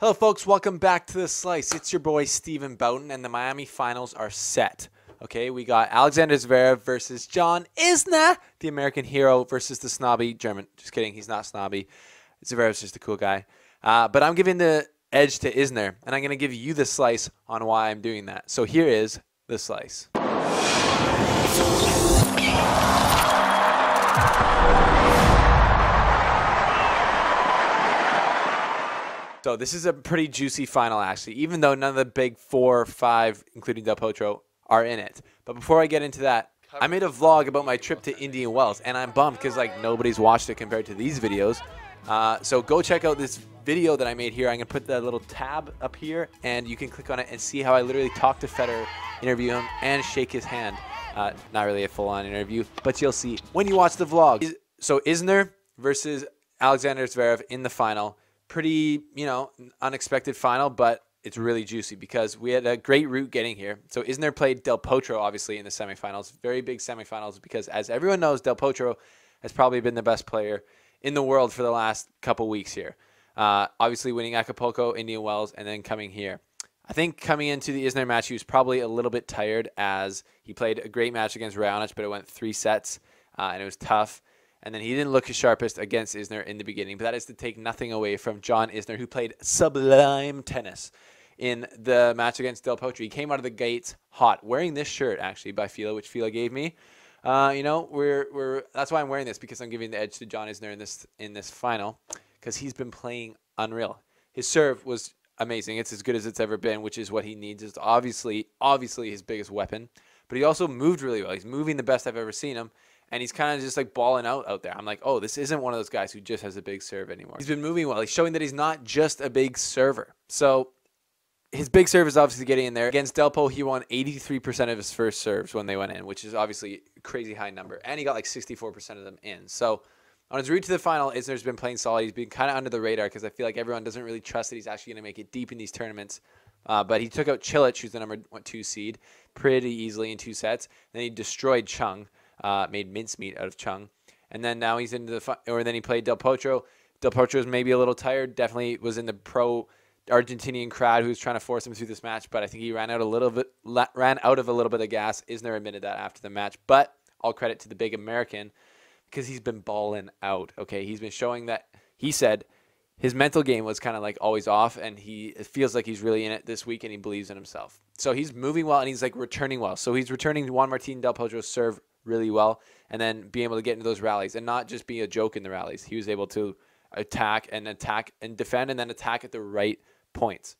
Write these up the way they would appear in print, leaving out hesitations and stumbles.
Hello, folks. Welcome back to The Slice. It's your boy, Steven Bowden, and the Miami finals are set. Okay, we got Alexander Zverev versus John Isner, the American hero, versus the snobby German. Just kidding. He's not snobby. Zverev's just a cool guy. But I'm giving the edge to Isner, and I'm going to give you the slice on why I'm doing that. So here is the slice. So this is a pretty juicy final, actually, even though none of the big 4 or 5, including Del Potro, are in it. But before I get into that, I made a vlog about my trip to Indian Wells, and I'm bummed because nobody's watched it compared to these videos. So go check out this video that I made here. I'm going to put the little tab up here, and you can click on it and see how I literally talk to Federer, interview him, and shake his hand. Not really a full-on interview, but you'll see when you watch the vlog. So Isner versus Alexander Zverev in the final. Pretty, unexpected final, but it's really juicy because we had a great route getting here. So Isner played Del Potro, obviously, in the semifinals. Very big semifinals because, as everyone knows, Del Potro has probably been the best player in the world for the last couple weeks here. Obviously winning Acapulco, Indian Wells, and then coming here. I think coming into the Isner match, he was probably a little bit tired as he played a great match against Raonic, but it went 3 sets, and it was tough. And then he didn't look his sharpest against Isner in the beginning. But that is to take nothing away from John Isner, who played sublime tennis in the match against Del Potro. He came out of the gates hot, wearing this shirt, actually, by Fila, which Fila gave me. That's why I'm wearing this, because I'm giving the edge to John Isner in this final, because he's been playing unreal. His serve was amazing. It's as good as it's ever been, which is what he needs. It's obviously his biggest weapon. But he also moved really well. He's moving the best I've ever seen him. And he's kind of just balling out there. I'm like, oh, this isn't one of those guys who just has a big serve anymore. He's been moving well. He's showing that he's not just a big server. So his big serve is obviously getting in there. Against Delpo, he won 83% of his first serves when they went in, which is obviously a crazy high number. And he got 64% of them in. So on his route to the final, Isner's been playing solid. He's been kind of under the radar because I feel like everyone doesn't really trust that he's actually going to make it deep in these tournaments. But he took out Cilic, who's the number 2 seed, pretty easily in 2 sets. Then he destroyed Chung. Made mincemeat out of Chung. And then now he's into then he played Del Potro. Del Potro's maybe a little tired. Definitely was in the pro Argentinian crowd who was trying to force him through this match, but I think he ran out of a little bit of gas. Isner admitted that after the match, but all credit to the big American because he's been balling out. Okay, he's been showing that he said his mental game was kind of always off, and it feels like he's really in it this week, and he believes in himself. So he's moving well, and he's returning well. So he's returning Juan Martín Del Potro's serve really well, and then being able to get into those rallies and not just be a joke in the rallies. He was able to attack and defend and then attack at the right points.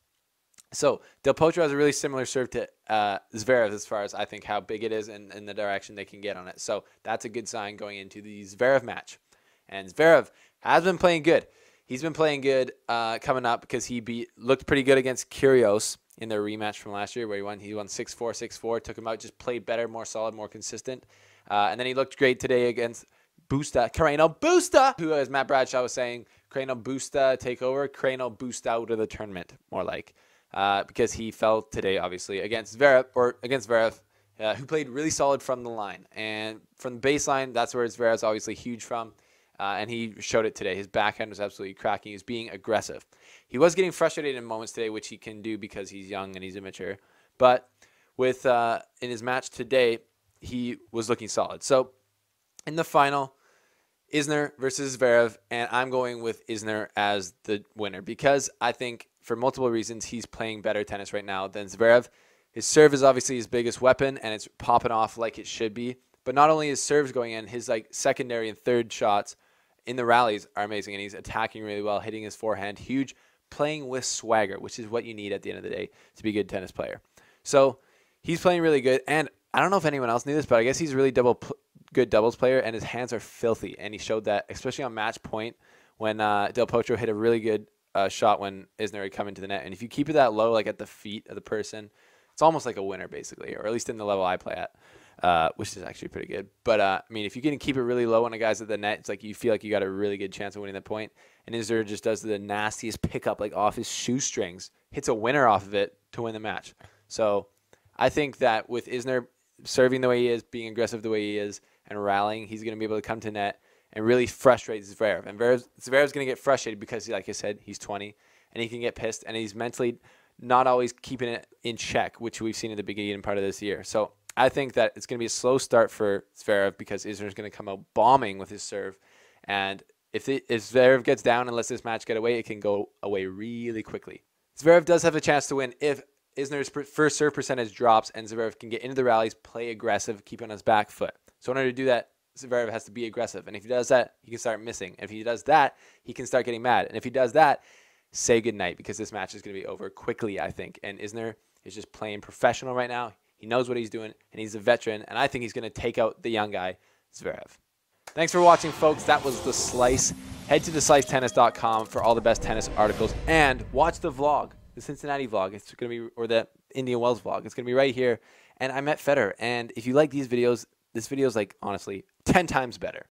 So Del Potro has a really similar serve to Zverev as far as I think how big it is and the direction they can get on it. So that's a good sign going into the Zverev match. And Zverev has been playing good. He's been playing good coming up because he looked pretty good against Kyrgios in their rematch from last year where he won 6-4, 6-4, took him out, just played better, more solid, more consistent. And then he looked great today against Carreno Busta, who, as Matt Bradshaw was saying, Carreno Busta take over, Carreno Busta out of the tournament, more like. Because he fell today, obviously, against Zverev, who played really solid from the line. And from the baseline, that's where Zverev's obviously huge from. And he showed it today. His backhand was absolutely cracking. He was being aggressive. He was getting frustrated in moments today, which he can do because he's young and he's immature. But in his match today, he was looking solid. So in the final, Isner versus Zverev, and I'm going with Isner as the winner because I think for multiple reasons he's playing better tennis right now than Zverev. His serve is obviously his biggest weapon, and it's popping off like it should be. But not only his serves going in, his secondary and third shots in the rallies are amazing, and he's attacking really well, hitting his forehand huge, playing with swagger, which is what you need at the end of the day to be a good tennis player. So he's playing really good, and I don't know if anyone else knew this, but I guess he's a really good doubles player, and his hands are filthy, and he showed that, especially on match point when Del Potro hit a really good shot when Isner had come into the net. And if you keep it that low, at the feet of the person, it's almost like a winner, basically, or at least in the level I play at, which is actually pretty good. But, if you can keep it really low on a guy's at the net, it's you feel like you got a really good chance of winning the point. And Isner just does the nastiest pickup, off his shoestrings, hits a winner off of it to win the match. So I think that with Isner serving the way he is, being aggressive the way he is, and rallying, he's going to be able to come to net and really frustrate Zverev. And Zverev's going to get frustrated because, like I said, he's 20, and he can get pissed, and he's mentally not always keeping it in check, which we've seen in the beginning part of this year. So I think that it's going to be a slow start for Zverev because Isner is going to come out bombing with his serve. And if Zverev gets down and lets this match get away, it can go away really quickly. Zverev does have a chance to win if Isner's first serve percentage drops and Zverev can get into the rallies, play aggressive, keep on his back foot. So in order to do that, Zverev has to be aggressive. And if he does that, he can start missing. And if he does that, he can start getting mad. And if he does that, say goodnight because this match is going to be over quickly, I think. And Isner is just playing professional right now. He knows what he's doing, and he's a veteran. And I think he's going to take out the young guy, Zverev. Thanks for watching, folks. That was The Slice. Head to theslicetennis.com for all the best tennis articles. And watch the vlog, the Cincinnati vlog. It's going to be, or the Indian Wells vlog. It's going to be right here. And I met Federer. And if you like these videos, this video is like, honestly, 10 times better.